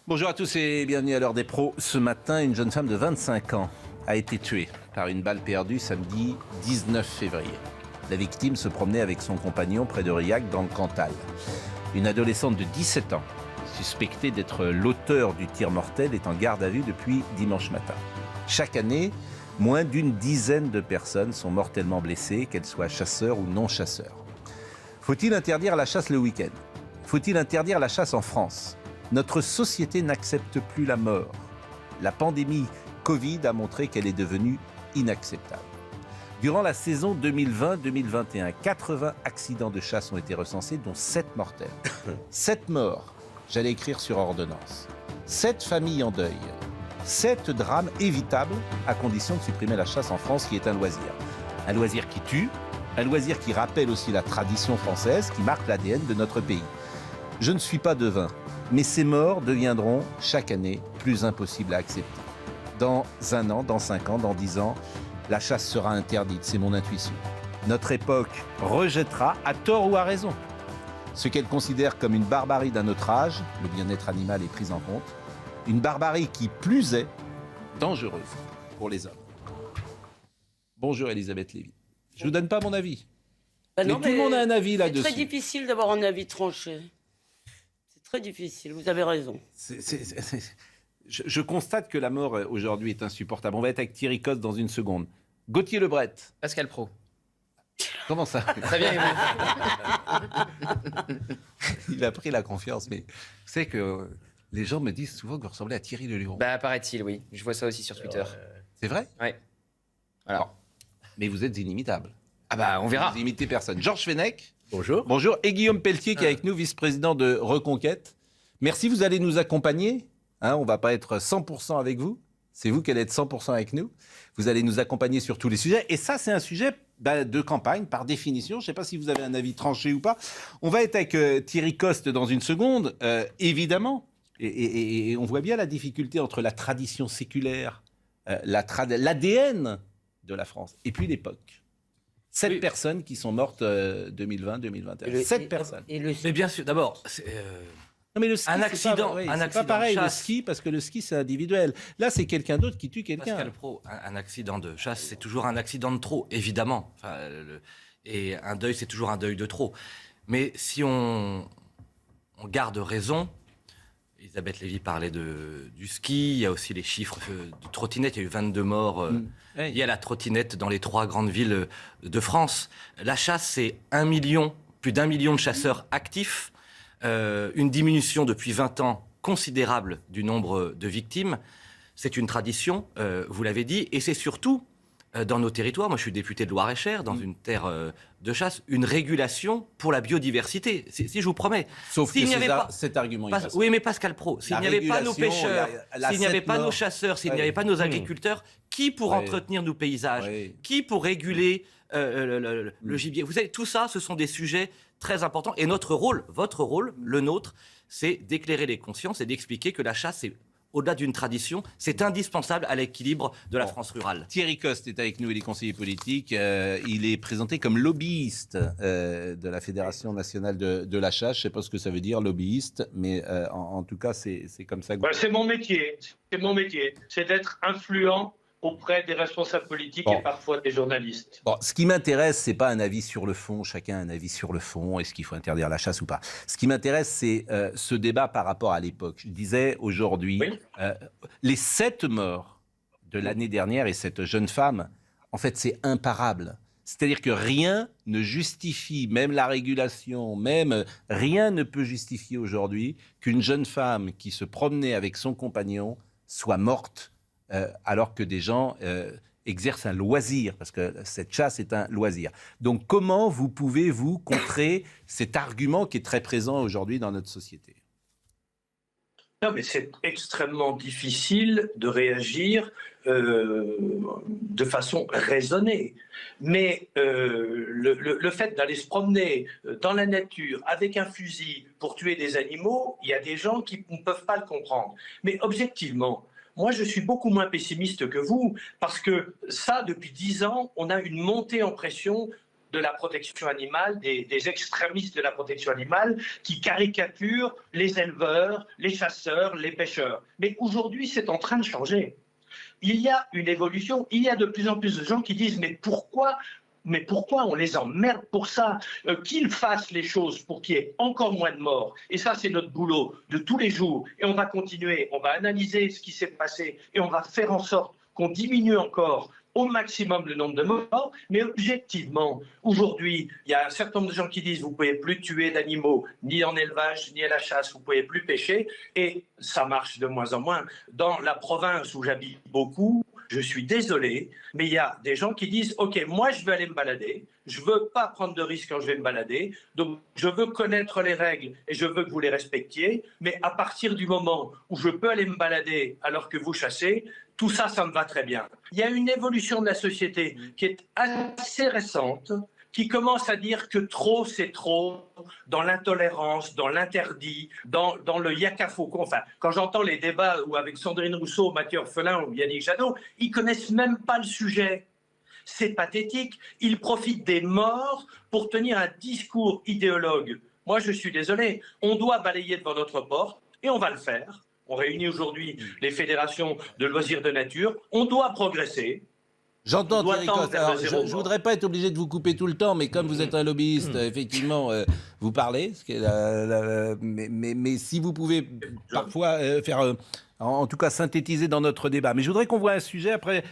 Bonjour à tous et bienvenue à l'heure des pros. Ce matin, une jeune femme de 25 ans a été tuée par une balle perdue samedi 19 février. La victime se promenait avec son compagnon près de Riac dans le Cantal. Une adolescente de 17 ans, suspectée d'être l'auteur du tir mortel, est en garde à vue depuis dimanche matin. Chaque année, moins d'une dizaine de personnes sont mortellement blessées, qu'elles soient chasseurs ou non chasseurs. Faut-il interdire la chasse le week-end ? Faut-il interdire la chasse en France ? Notre société n'accepte plus la mort. La pandémie Covid a montré qu'elle est devenue inacceptable. Durant la saison 2020-2021, 80 accidents de chasse ont été recensés, dont 7 mortels. 7 morts, j'allais écrire sur ordonnance. 7 familles en deuil. 7 drames évitables, à condition de supprimer la chasse en France, qui est un loisir. Un loisir qui tue, un loisir qui rappelle aussi la tradition française, qui marque l'ADN de notre pays. Je ne suis pas devin, mais ces morts deviendront chaque année plus impossibles à accepter. Dans 1 an, dans 5 ans, dans 10 ans, la chasse sera interdite, c'est mon intuition. Notre époque rejettera, à tort ou à raison, ce qu'elle considère comme une barbarie d'un autre âge, le bien-être animal est pris en compte, une barbarie qui, plus est, dangereuse pour les hommes. Bonjour Elisabeth Lévy. Je ne vous donne pas mon avis. Bah non, mais tout le monde a un avis là-dessus. C'est très difficile d'avoir un avis tranché. C'est très difficile, vous avez raison. Je constate que la mort aujourd'hui est insupportable. On va être avec Thierry Coste dans une seconde. Gauthier Lebret. Pascal Praud. Comment ça ? Très bien, et vous ? Il a pris la confiance, mais vous savez que les gens me disent souvent que vous ressemblez à Thierry Leluron. Bah, paraît-il, oui. Je vois ça aussi sur Twitter. C'est vrai ? Oui. Alors. Bon. Mais vous êtes inimitable. Ah bah, on verra. Vous imitez personne. Georges Fenech. Bonjour. Bonjour. Et Guillaume Pelletier qui est avec nous, vice-président de Reconquête. Merci, vous allez nous accompagner. On ne va pas être 100% avec vous. C'est vous qui allez être 100% avec nous. Vous allez nous accompagner sur tous les sujets. Et ça, c'est un sujet de campagne, par définition. Je ne sais pas si vous avez un avis tranché ou pas. On va être avec Thierry Coste dans une seconde, évidemment. Et on voit bien la difficulté entre la tradition séculaire, l'ADN de la France, et puis l'époque. 7 personnes qui sont mortes 2020-2021. 7 personnes. Mais bien sûr, d'abord, non, mais le ski, un accident, c'est pas pareil, le ski, parce que le ski, c'est individuel. Là, c'est quelqu'un d'autre qui tue quelqu'un. Pascal Praud, un accident de chasse, c'est toujours un accident de trop, évidemment. Et un deuil, c'est toujours un deuil de trop. Mais si on garde raison, Elisabeth Lévy parlait du ski, il y a aussi les chiffres de trottinettes, il y a eu 22 morts liés à la trottinette dans les 3 grandes villes de France. La chasse, c'est plus d'1 million de chasseurs actifs, une diminution depuis 20 ans considérable du nombre de victimes. C'est une tradition, vous l'avez dit, et c'est surtout, dans nos territoires, moi je suis député de Loir-et-Cher, dans une terre de chasse, une régulation pour la biodiversité, si je vous promets. Sauf que cet argument... Oui, mais Pascal Praud, s'il n'y avait pas nos pêcheurs, s'il n'y avait pas nos chasseurs, s'il n'y avait pas nos agriculteurs, qui pour entretenir nos paysages, qui pour réguler le gibier ? Vous savez, tout ça, ce sont des sujets très importants. Et notre rôle, votre rôle, le nôtre, c'est d'éclairer les consciences et d'expliquer que la chasse, c'est au-delà d'une tradition, c'est indispensable à l'équilibre de la France rurale. Thierry Coste est avec nous, il est conseiller politique. Il est présenté comme lobbyiste de la Fédération nationale de la chasse. Je ne sais pas ce que ça veut dire, lobbyiste, mais en tout cas, c'est comme ça. C'est mon métier. C'est mon métier. C'est d'être influent auprès des responsables politiques et parfois des journalistes. Bon, ce qui m'intéresse, c'est pas un avis sur le fond. Chacun a un avis sur le fond. Est-ce qu'il faut interdire la chasse ou pas ? Ce qui m'intéresse, c'est ce débat par rapport à l'époque. Je disais aujourd'hui, les 7 morts de l'année dernière et cette jeune femme, en fait, c'est imparable. C'est-à-dire que rien ne justifie, même la régulation, même rien ne peut justifier aujourd'hui qu'une jeune femme qui se promenait avec son compagnon soit morte alors que des gens exercent un loisir, parce que cette chasse est un loisir. Donc comment vous pouvez, vous, contrer cet argument qui est très présent aujourd'hui dans notre société ? Non, mais c'est extrêmement difficile de réagir de façon raisonnée. Mais le fait d'aller se promener dans la nature avec un fusil pour tuer des animaux, il y a des gens qui ne peuvent pas le comprendre. Mais objectivement, moi, je suis beaucoup moins pessimiste que vous, parce que ça, depuis 10 ans, on a une montée en pression de la protection animale, des extrémistes de la protection animale, qui caricaturent les éleveurs, les chasseurs, les pêcheurs. Mais aujourd'hui, c'est en train de changer. Il y a une évolution, il y a de plus en plus de gens qui disent mais pourquoi on les emmerde pour ça qu'ils fassent les choses pour qu'il y ait encore moins de morts. Et ça, c'est notre boulot de tous les jours. Et on va continuer, on va analyser ce qui s'est passé et on va faire en sorte qu'on diminue encore au maximum le nombre de morts, mais objectivement, aujourd'hui, il y a un certain nombre de gens qui disent vous ne pouvez plus tuer d'animaux, ni en élevage, ni à la chasse, vous ne pouvez plus pêcher, et ça marche de moins en moins. Dans la province où j'habite beaucoup, je suis désolé, mais il y a des gens qui disent « Ok, moi je veux aller me balader, je ne veux pas prendre de risques quand je vais me balader, donc je veux connaître les règles et je veux que vous les respectiez, mais à partir du moment où je peux aller me balader alors que vous chassez, tout ça, ça me va très bien. » Il y a une évolution de la société qui est assez récente, qui commence à dire que trop, c'est trop, dans l'intolérance, dans l'interdit, dans le yakafoko. Enfin, quand j'entends les débats où avec Sandrine Rousseau, Mathieu Orphelin ou Yannick Jadot, ils connaissent même pas le sujet. C'est pathétique. Ils profitent des morts pour tenir un discours idéologue. Moi, je suis désolé. On doit balayer devant notre porte et on va le faire. On réunit aujourd'hui les fédérations de loisirs de nature. On doit progresser. J'entends Thierry Coste. Alors, je ne voudrais pas être obligé de vous couper tout le temps, mais comme vous êtes un lobbyiste, effectivement, vous parlez. Mais si vous pouvez parfois faire, en tout cas, synthétiser dans notre débat. Mais je voudrais qu'on voit un sujet. Après,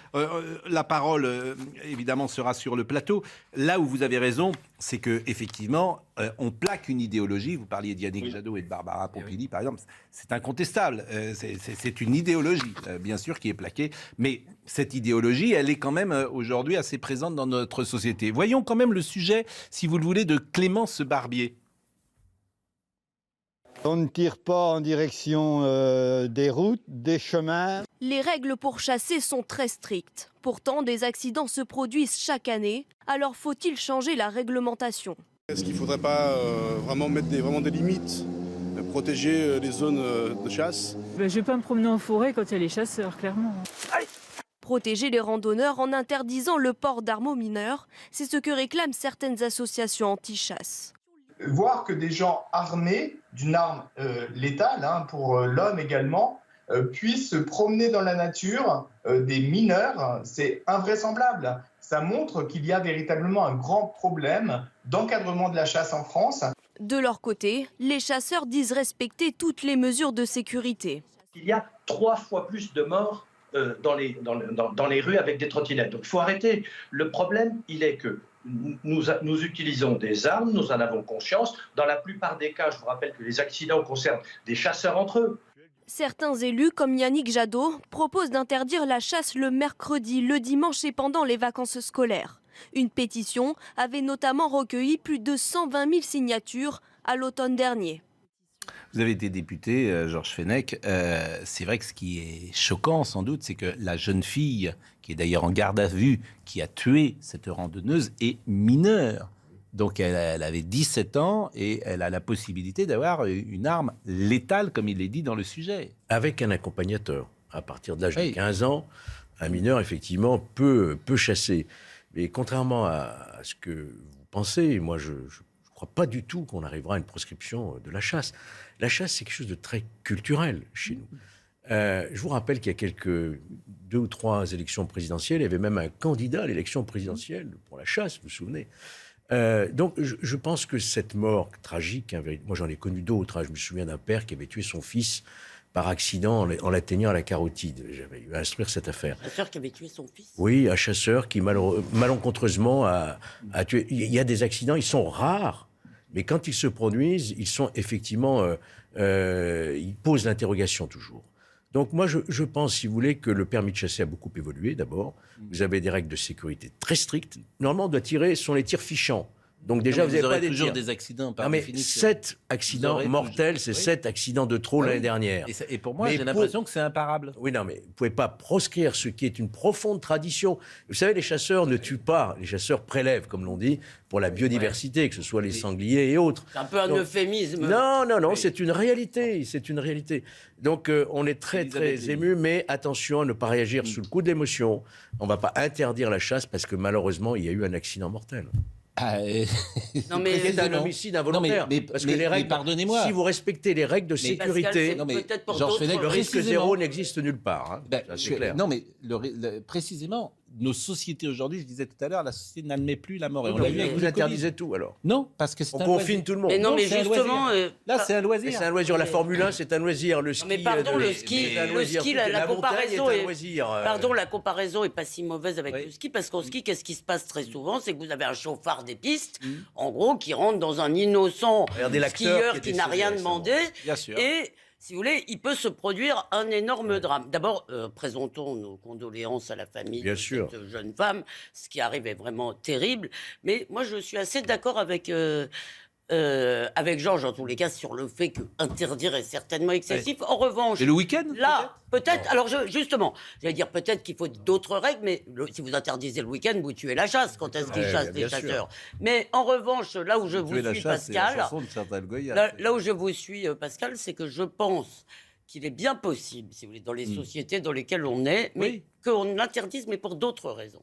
la parole, évidemment, sera sur le plateau. Là où vous avez raison, c'est qu'effectivement, on plaque une idéologie. Vous parliez d'Yannick Jadot et de Barbara Pompili, par exemple. C'est incontestable. C'est une idéologie, bien sûr, qui est plaquée. Mais cette idéologie, elle est quand même aujourd'hui assez présente dans notre société. Voyons quand même le sujet, si vous le voulez, de Clémence Barbier. On ne tire pas en direction des routes, des chemins. Les règles pour chasser sont très strictes. Pourtant, des accidents se produisent chaque année. Alors faut-il changer la réglementation ? Est-ce qu'il ne faudrait pas vraiment mettre des limites, protéger les zones de chasse ? Je ne vais pas me promener en forêt quand il y a les chasseurs, clairement. Protéger les randonneurs en interdisant le port d'armes aux mineurs, c'est ce que réclament certaines associations anti-chasse. Voir que des gens armés d'une arme létale, pour l'homme également, puissent se promener dans la nature, des mineurs, c'est invraisemblable. Ça montre qu'il y a véritablement un grand problème d'encadrement de la chasse en France. De leur côté, les chasseurs disent respecter toutes les mesures de sécurité. Il y a 3 fois plus de morts dans les rues avec des trottinettes. Donc il faut arrêter. Le problème, il est que nous utilisons des armes, nous en avons conscience. Dans la plupart des cas, je vous rappelle que les accidents concernent des chasseurs entre eux. Certains élus, comme Yannick Jadot, proposent d'interdire la chasse le mercredi, le dimanche et pendant les vacances scolaires. Une pétition avait notamment recueilli plus de 120 000 signatures à l'automne dernier. Vous avez été député, Georges Fenech. C'est vrai que ce qui est choquant, sans doute, c'est que la jeune fille, qui est d'ailleurs en garde à vue, qui a tué cette randonneuse, est mineure. Donc elle avait 17 ans et elle a la possibilité d'avoir une arme létale, comme il est dit dans le sujet. Avec un accompagnateur. À partir de l'âge de 15 ans, un mineur, effectivement, peut chasser. Mais contrairement à ce que vous pensez, moi, je ne crois pas du tout qu'on arrivera à une proscription de la chasse. La chasse, c'est quelque chose de très culturel chez nous. Je vous rappelle qu'il y a 2 ou 3 élections présidentielles, il y avait même un candidat à l'élection présidentielle pour la chasse, vous vous souvenez. Donc je pense que cette mort tragique, moi j'en ai connu d'autres, je me souviens d'un père qui avait tué son fils par accident en l'atteignant à la carotide. J'avais eu à instruire cette affaire. Un chasseur qui avait tué son fils ? Oui, un chasseur qui malencontreusement a tué. Il y a des accidents, ils sont rares, mais quand ils se produisent, ils sont effectivement... ils posent l'interrogation toujours. Donc moi, je pense, si vous voulez, que le permis de chasser a beaucoup évolué, d'abord. Vous avez des règles de sécurité très strictes. Normalement, on doit tirer, ce sont les tirs fichants. Donc déjà, vous n'avez pas toujours tirs. des accidents par mais définition. 7 accidents mortels, c'est 7 accidents de trop l'année dernière. Et pour moi, j'ai l'impression que c'est imparable. Oui, non, mais vous ne pouvez pas proscrire ce qui est une profonde tradition. Vous savez, les chasseurs ne tuent pas, les chasseurs prélèvent, comme l'on dit, pour la biodiversité, que ce soit les sangliers et autres. C'est un peu un euphémisme. Non, c'est une réalité, c'est une réalité. Donc on est très ému, mais attention à ne pas réagir sous le coup de l'émotion. On ne va pas interdire la chasse parce que malheureusement, il y a eu un accident mortel. Non, mais C'est un homicide involontaire. Parce que les règles, pardonnez-moi. si vous respectez les règles de sécurité, non, mais peut-être pour Georges d'autres, Fenech, le risque précisément. zéro n'existe nulle part. Hein. Ça, c'est clair. Non, mais précisément, nos sociétés aujourd'hui, je disais tout à l'heure, la société n'admet plus la mort. Et on Donc, l'a vu avec vous le interdisez tout alors. Covid. Non, parce que c'est On un confine loisir. tout le monde. Mais non, mais c'est un justement, loisir. Là, c'est un loisir. C'est un loisir. La Formule 1, c'est un loisir. Le ski, mais pardon, le ski, c'est un loisir. la comparaison montagne est est, un loisir. pardon, la comparaison est pas si mauvaise avec Oui. le ski, parce qu'au ski, qu'est-ce qui se passe très souvent, c'est que vous avez un chauffard des pistes, en gros, qui rentre dans un innocent Regardez l'acteur skieur qui qui est n'a décédé rien récemment. demandé, Bien sûr. et si vous voulez, il peut se produire un énorme drame. D'abord, présentons nos condoléances à la famille Bien de sûr. cette jeune femme. Ce qui arrive est vraiment terrible. Mais moi, je suis assez d'accord avec Georges, en tous les cas, sur le fait que interdire est certainement excessif. En revanche, Et le week-end là, peut-être, alors justement, j'allais dire peut-être qu'il faut d'autres règles, mais si vous interdisez le week-end, vous tuez la chasse quand est-ce qu'ils chassent les bien sûr. chasseurs. Mais en revanche, là où je vous Tuer la suis, chasse, c'est la Pascal, chanson de Chantal Goya. là où je vous suis, Pascal, c'est que je pense qu'il est bien possible, si vous voulez, dans les sociétés dans lesquelles on est, mais Oui. qu'on l'interdise, mais pour d'autres raisons.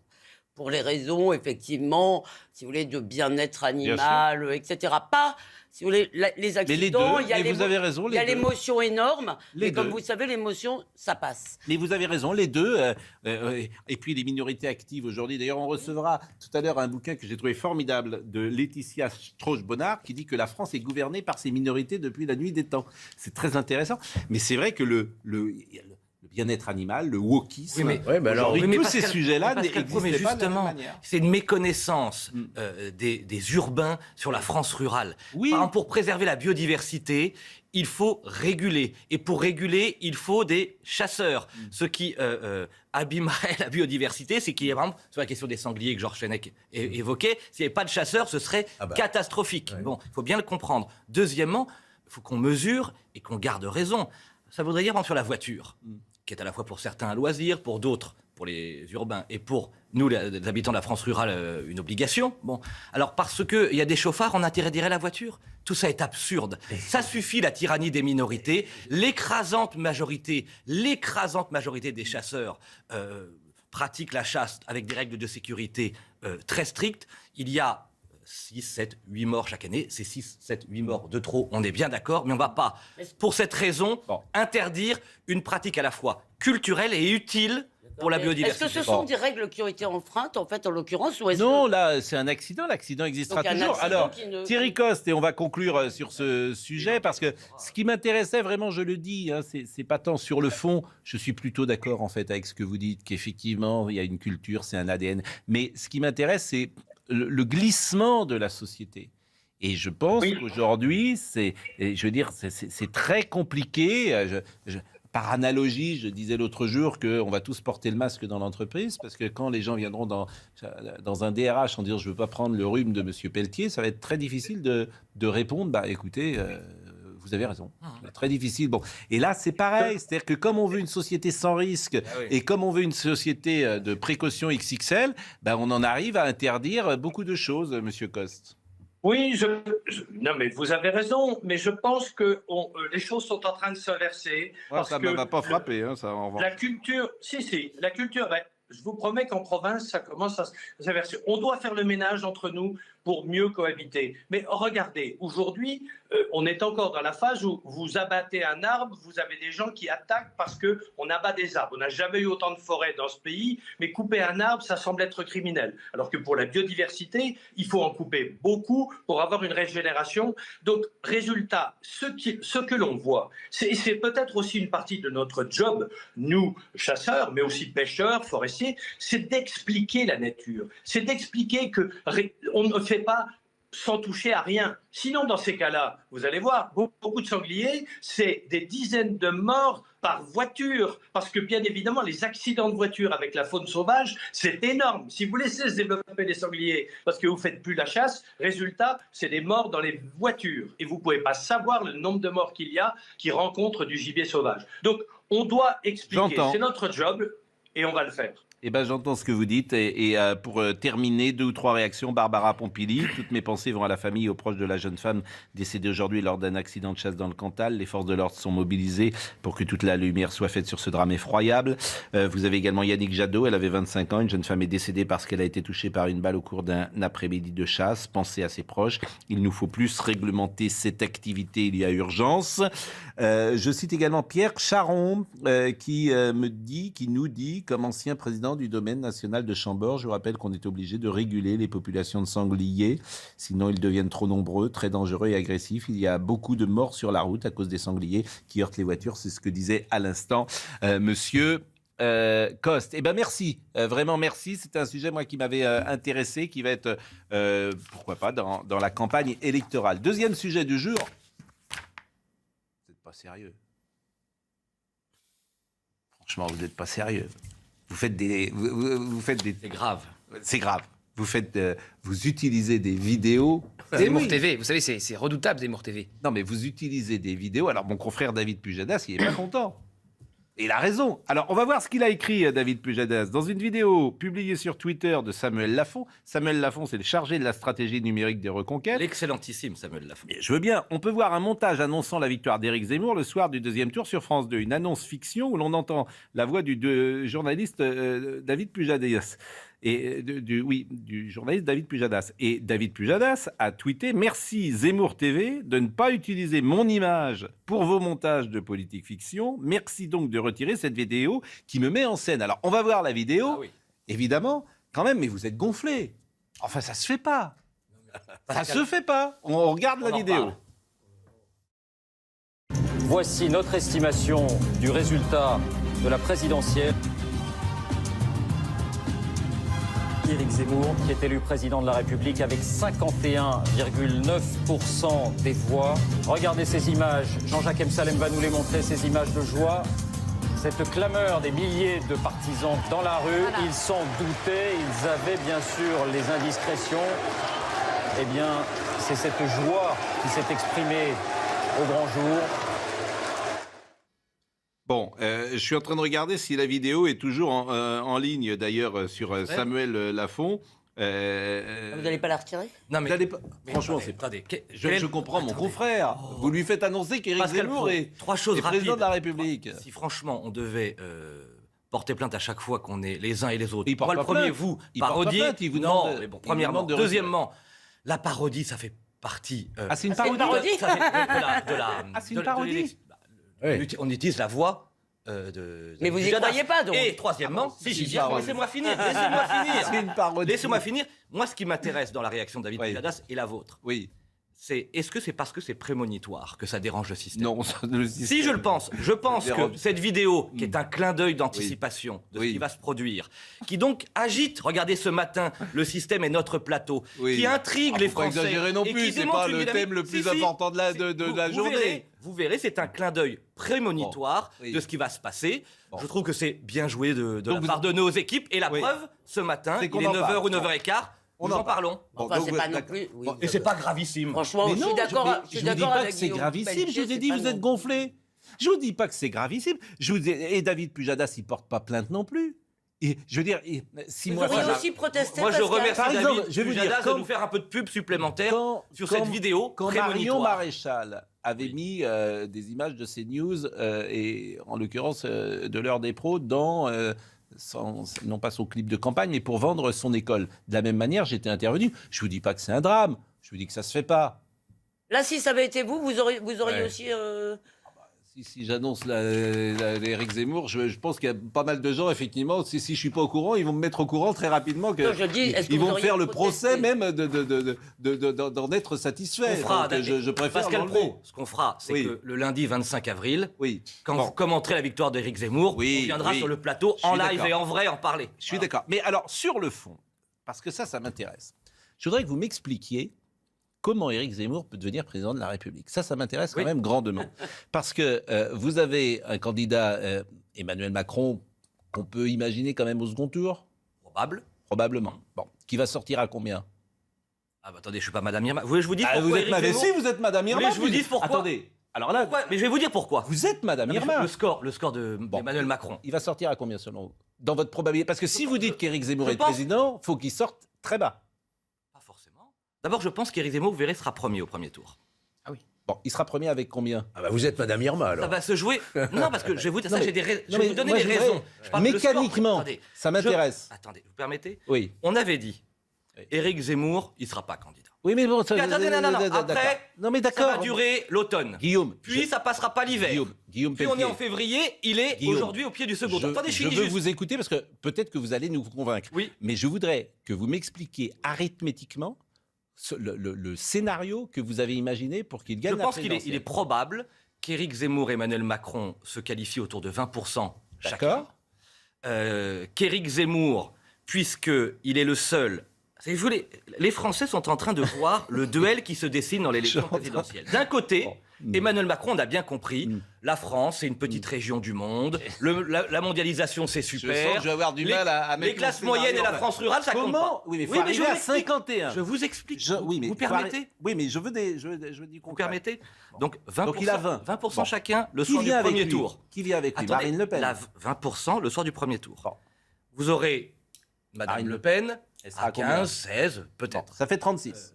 Pour les raisons, effectivement, si vous voulez, de bien-être animal, etc. Pas, si vous voulez, les accidents, deux, mais vous avez raison, il y a les deux. l'émotion énorme, Les mais comme deux. vous savez, l'émotion, ça passe. Mais vous avez raison, les deux. Et puis les minorités actives aujourd'hui. D'ailleurs, on recevra tout à l'heure un bouquin que j'ai trouvé formidable de Laetitia Strauch-Bonnard qui dit que la France est gouvernée par ses minorités depuis la nuit des temps. C'est très intéressant. Mais c'est vrai que le bien-être animal, le wokisme, alors, aujourd'hui, tous Pascal- ces sujets-là Pascal Pro, mais n'existaient pas de la même justement, manière. c'est une méconnaissance des urbains sur la France rurale. Oui. Par exemple, pour préserver la biodiversité, il faut réguler. Et pour réguler, il faut des chasseurs. Ce qui abîmerait la biodiversité, c'est qu'il y a, par exemple, sur la question des sangliers que Georges Fenech évoquait, s'il n'y avait pas de chasseurs, ce serait catastrophique. Bon, il faut bien le comprendre. Deuxièmement, il faut qu'on mesure et qu'on garde raison. Ça voudrait dire, par exemple, sur la voiture, qui est à la fois pour certains un loisir, pour d'autres, pour les urbains, et pour nous, les habitants de la France rurale, une obligation. Bon, alors parce qu'il y a des chauffards, on interdirait la voiture. Tout ça est absurde. Ça suffit, la tyrannie des minorités. L'écrasante majorité des chasseurs pratiquent la chasse avec des règles de sécurité très strictes. Il y a 6, 7, 8 morts chaque année. C'est 6, 7, 8 morts de trop, on est bien d'accord, mais on ne va pas, pour cette raison, interdire une pratique à la fois culturelle et utile pour la biodiversité. Est-ce que ce sont des règles qui ont été enfreintes, en fait, en l'occurrence, ou est-ce Non, que... là, c'est un accident. L'accident existera Donc, un toujours. accident Alors, qui ne- Thierry Coste, et on va conclure sur ce sujet, parce que ce qui m'intéressait vraiment, je le dis, hein, c'est pas tant sur le fond. Je suis plutôt d'accord, en fait, avec ce que vous dites, qu'effectivement, il y a une culture, c'est un ADN. Mais ce qui m'intéresse, c'est le glissement de la société. Et je pense qu'aujourd'hui, c'est très compliqué. Par analogie, je disais l'autre jour qu'on va tous porter le masque dans l'entreprise, parce que quand les gens viendront dans un DRH en disant je ne veux pas prendre le rhume de M. Pelletier, ça va être très difficile de répondre, bah écoutez, vous avez raison. C'est très difficile. Bon. Et là, c'est pareil. C'est-à-dire que comme on veut une société sans risque et comme on veut une société de précaution XXL, bah, on en arrive à interdire beaucoup de choses, M. Coste. Oui, non, mais vous avez raison, mais je pense que les choses sont en train de s'inverser. Ça ne m'a pas frappé. Hein, ça, en la culture, la culture, je vous promets qu'en province, ça commence à s'inverser. On doit faire le ménage entre nous pour mieux cohabiter. Mais regardez, aujourd'hui, on est encore dans la phase où vous abattez un arbre, vous avez des gens qui attaquent parce qu'on abat des arbres. On n'a jamais eu autant de forêts dans ce pays, mais couper un arbre, ça semble être criminel. Alors que pour la biodiversité, il faut en couper beaucoup pour avoir une régénération. Donc, résultat, ce que l'on voit, c'est peut-être aussi une partie de notre job, nous, chasseurs, mais aussi pêcheurs, forestiers, c'est d'expliquer la nature. C'est d'expliquer qu'on ne fait pas sans toucher à rien. Sinon, dans ces cas-là, vous allez voir, beaucoup de sangliers, c'est des dizaines de morts par voiture. Parce que, bien évidemment, les accidents de voiture avec la faune sauvage, c'est énorme. Si vous laissez se développer les sangliers parce que vous ne faites plus la chasse, résultat, c'est des morts dans les voitures. Et vous ne pouvez pas savoir le nombre de morts qu'il y a qui rencontrent du gibier sauvage. Donc, on doit expliquer. C'est notre job et on va le faire. Eh ben, j'entends ce que vous dites. Et pour terminer, 2 ou 3 réactions. Barbara Pompili. Toutes mes pensées vont à la famille et aux proches de la jeune femme décédée aujourd'hui lors d'un accident de chasse dans le Cantal. Les forces de l'ordre sont mobilisées pour que toute la lumière soit faite sur ce drame effroyable. Vous avez également Yannick Jadot. Elle avait 25 ans. Une jeune femme est décédée parce qu'elle a été touchée par une balle au cours d'un après-midi de chasse. Pensez à ses proches. Il nous faut plus réglementer cette activité. Il y a urgence. Je cite également Pierre Charon qui nous dit, comme ancien président du domaine national de Chambord, je vous rappelle qu'on est obligé de réguler les populations de sangliers, sinon ils deviennent trop nombreux, très dangereux et agressifs. Il y a beaucoup de morts sur la route à cause des sangliers qui heurtent les voitures, c'est ce que disait à l'instant monsieur Coste. Eh ben merci, vraiment merci. C'était un sujet moi qui m'avait intéressé, qui va être pourquoi pas dans la campagne électorale. Deuxième sujet du jour. Vous n'êtes pas sérieux. Franchement, vous n'êtes pas sérieux. Vous faites des. C'est grave. C'est grave. Vous utilisez des vidéos. Zemmour TV, vous savez, c'est redoutable, Zemmour TV. Non, mais vous utilisez des vidéos. Alors, mon confrère David Pujadas, il n'est pas content. Et il a raison. Alors, on va voir ce qu'il a écrit, David Pujadas, dans une vidéo publiée sur Twitter de Samuel Lafont. Samuel Lafont, c'est le chargé de la stratégie numérique des Reconquêtes. L'excellentissime Samuel Lafont. Et je veux bien. On peut voir un montage annonçant la victoire d'Éric Zemmour le soir du 2e tour sur France 2. Une annonce fiction où l'on entend la voix du journaliste David Pujadas. Du journaliste David Pujadas. Et David Pujadas a tweeté « Merci Zemmour TV de ne pas utiliser mon image pour vos montages de politique fiction. Merci donc de retirer cette vidéo qui me met en scène. » Alors, on va voir la vidéo, évidemment, quand même, mais vous êtes gonflés. Enfin, ça se fait pas. Ça se fait pas. On regarde la vidéo. Voici notre estimation du résultat de la présidentielle. Éric Zemmour, qui est élu président de la République avec 51,9% des voix. Regardez ces images. Jean-Jacques Emsalem va nous les montrer, ces images de joie. Cette clameur des milliers de partisans dans la rue, voilà. Ils s'en doutaient, ils avaient bien sûr les indiscrétions. Eh bien, c'est cette joie qui s'est exprimée au grand jour. Bon, je suis en train de regarder si la vidéo est toujours en ligne, d'ailleurs, sur Samuel Lafont. Vous n'allez pas la retirer? Non, mais pas... franchement, je comprends mon confrère. Vous lui faites annoncer qu'Éric Zemmour est président de la République. Si franchement, on devait porter plainte à chaque fois qu'on est les uns et les autres. Il porte le premier, vous, parodie. Non, mais bon, premièrement. Deuxièmement, la parodie, ça fait partie... c'est une parodie? C'est une parodie? On utilise la voix de mais vous n'y croyez pas, donc. Et troisièmement, laissez-moi finir. C'est une parodie. Laissez-moi finir. Moi, ce qui m'intéresse dans la réaction de David Pujadas est la vôtre. Oui. Est-ce que c'est parce que c'est prémonitoire que ça dérange le système? Non, le système. Si je le pense, je pense que cette vidéo, qui est un clin d'œil d'anticipation de ce qui va se produire, qui donc agite, regardez ce matin, le système et notre plateau, qui intrigue les Français. Faut exagérer non plus, c'est pas le thème le plus important de la journée. Vous verrez, c'est un clin d'œil prémonitoire de ce qui va se passer. Je trouve que c'est bien joué de la part de nos équipes. Et la preuve, ce matin, il est 9h ou 9h15. Nous en parlons. Enfin, c'est pas non plus. Oui, et c'est pas gravissime. Franchement, je suis d'accord. Je vous dis pas que c'est gravissime. Je vous ai dit, vous êtes gonflés. Je vous dis pas que c'est gravissime. Et David Pujadas, il porte pas plainte non plus. Et je veux dire, si moi, vous aussi protester. Moi, je remercie David Pujadas de nous faire un peu de pub supplémentaire sur cette vidéo. Quand Marion Maréchal avait mis des images de CNews et en l'occurrence de l'heure des pros dans non pas son clip de campagne, mais pour vendre son école. De la même manière, j'étais intervenu. Je vous dis pas que c'est un drame. Je vous dis que ça se fait pas. Là, si ça avait été vous, vous auriez aussi. Si j'annonce l'Éric Zemmour, je pense qu'il y a pas mal de gens, effectivement, si je suis pas au courant, ils vont me mettre au courant très rapidement qu'ils vont faire le procès même d'en être satisfaits. Je préfère Pascal Praud, ce qu'on fera, c'est que le lundi 25 avril, quand vous commenterez la victoire d'Éric Zemmour, on viendra sur le plateau en live et en vrai en parler. Je suis d'accord. Mais alors, sur le fond, parce que ça m'intéresse, je voudrais que vous m'expliquiez comment Éric Zemmour peut devenir président de la République. Ça m'intéresse quand même grandement. Parce que vous avez un candidat, Emmanuel Macron, qu'on peut imaginer quand même au second tour. Probablement. Bon. Qui va sortir à combien? Attendez, je suis pas Madame Irma. Vous voulez que je vous dise pourquoi vous êtes Madame Irma. Vous voulez que je vous dise pourquoi? Attendez. Alors là, mais je vais vous dire pourquoi. Vous êtes Madame Irma. Le score d'Emmanuel Macron. Il va sortir à combien selon vous? dans votre probabilité. Parce que si vous dites qu'Éric Zemmour est président, il faut qu'il sorte très bas. Pas forcément. D'abord, je pense qu'Éric Zemmour, vous verrez, sera premier au premier tour. Ah oui. Bon, il sera premier avec combien? Ah bah vous êtes Madame Irma alors. Ça va se jouer. Non, parce que je vais vous dire ça, je vais vous donner moi, les raisons. Je parle de mécaniquement, sport. ça m'intéresse. Attendez, vous permettez? Oui. On avait dit, Éric Zemmour, il ne sera pas candidat. Oui, mais bon, ça... Attendez, non. Après, non, mais ça va durer l'automne. Guillaume. Puis ça passera pas l'hiver. Guillaume Puis on est en février, il est aujourd'hui au pied du second tour. Attendez, je veux vous écouter parce que peut-être que vous allez nous convaincre. Oui. Mais je voudrais que vous m'expliquiez arithmétiquement le scénario que vous avez imaginé pour qu'il gagne la présidentielle. Je pense qu'il est probable qu'Éric Zemmour et Emmanuel Macron se qualifient autour de 20% chacun. Qu'Éric Zemmour, puisqu'il est le seul... Les Français sont en train de voir le duel qui se dessine dans l'élection présidentielle. D'un côté, Emmanuel Macron, on a bien compris, la France, c'est une petite région du monde, la mondialisation, c'est super. Je sens que je vais avoir du mal à mettre les classes moyennes et la France rurale, ça compte pas. Oui, mais il faut arriver à 51. Je vous explique. Vous permettez? Oui, mais je veux dire vous permettez? Donc 20%, donc il a 20% chacun le soir du premier tour. Qui vient avec lui? Marine Le Pen. 20% le soir du premier tour. Vous aurez Madame Le Pen à 15, 16, peut-être. Ça fait 36.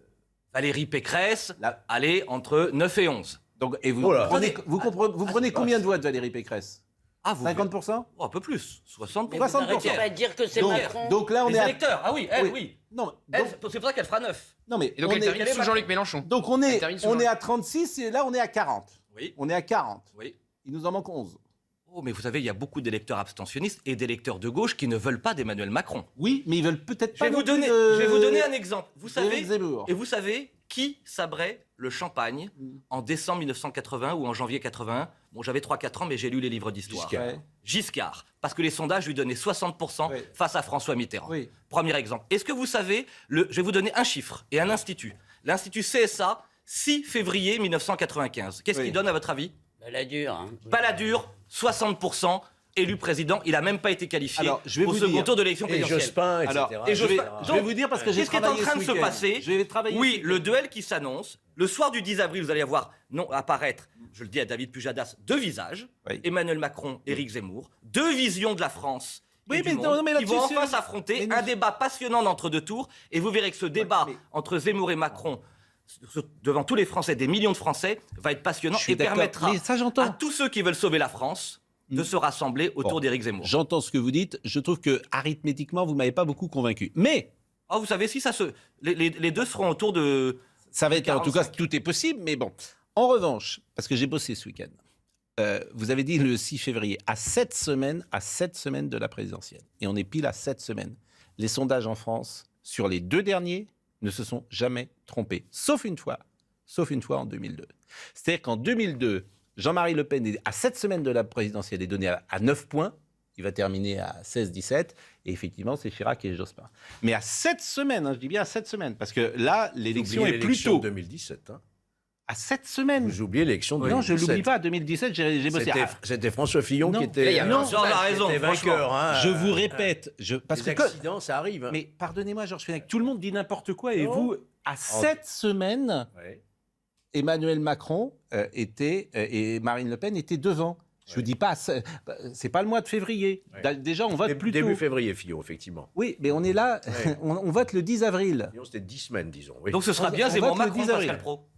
Valérie Pécresse, allez, entre 9 et 11. Donc, et vous prenez combien de voix de Valérie Pécresse? 50%? Un peu plus, 60%. Mais vous n'arrêtez pas de dire que c'est Macron. Donc là, on est électeurs. Ah oui, elle, oui. Non, c'est pour ça qu'elle fera 9. Non, mais et donc elle termine sous Jean-Luc Mélenchon. Donc on est à 36 et là, on est à 40. Oui. On est à 40. Oui. Il nous en manque 11. Oh, mais vous savez, il y a beaucoup d'électeurs abstentionnistes et d'électeurs de gauche qui ne veulent pas d'Emmanuel Macron. Oui, mais ils veulent peut-être pas. Je vais vous donner un exemple. Vous savez qui sabrait le champagne en décembre 1980 ou en janvier 81? Bon, j'avais 3-4 ans, mais j'ai lu les livres d'histoire. Giscard. Parce que les sondages lui donnaient 60% face à François Mitterrand. Oui. Premier exemple. Est-ce que vous savez, je vais vous donner un chiffre et un institut. L'Institut CSA, 6 février 1995. Qu'est-ce qu'il donne à votre avis? Balladur. Balladur, 60%. Élu président, il n'a même pas été qualifié au second tour de l'élection présidentielle. Et Jospin, etc. Alors, je vais vous dire parce que j'ai travaillé qu'est-ce qui est en train de se passer? Oui, le duel qui s'annonce. Le soir du 10 avril, vous allez voir apparaître, je le dis à David Pujadas, 2 visages. Oui. Emmanuel Macron, Éric Zemmour. 2 visions de la France. Oui, mais qui vont enfin s'affronter. Un débat passionnant d'entre 2 tours. Et vous verrez que ce débat entre Zemmour et Macron, devant tous les Français, des millions de Français, va être passionnant et permettra à tous ceux qui veulent sauver la France de se rassembler autour d'Éric Zemmour. J'entends ce que vous dites. Je trouve que arithmétiquement, vous m'avez pas beaucoup convaincu. Mais vous savez, si ça les deux seront autour de. Ça va être 45. En tout cas, tout est possible. Mais bon, en revanche, parce que j'ai bossé ce week-end, vous avez dit le 6 février, à 7 semaines de la présidentielle, et on est pile à 7 semaines. Les sondages en France sur les 2 derniers ne se sont jamais trompés, sauf une fois en 2002. C'est-à-dire qu'en 2002. Jean-Marie Le Pen, à 7 semaines de la présidentielle, est donné à 9 points. Il va terminer à 16-17. Et effectivement, c'est Chirac et Jospin. Mais à 7 semaines, je dis bien à 7 semaines, parce que là, l'élection est plus tôt. 2017. À 7 semaines. Vous oubliez l'élection de 2017. Non, je ne l'oublie pas. 2017, j'ai bossé. C'était François Fillon qui était. Non, on a raison. Vainqueur. Je vous répète. Parce les accidents, ça arrive. Mais pardonnez-moi, Georges Fenech, tout le monde dit n'importe quoi. Et vous, à 7 semaines. Ouais. Emmanuel Macron et Marine Le Pen étaient devant. Je ne dis pas, c'est pas le mois de février. Ouais. Déjà, on vote plus tôt. Début février, Fillon, effectivement. Oui, mais on est là, on vote le 10 avril. Fillon, c'était 10 semaines, disons. Oui. Donc ce sera bien Zemmour Macron, Pascal Pro.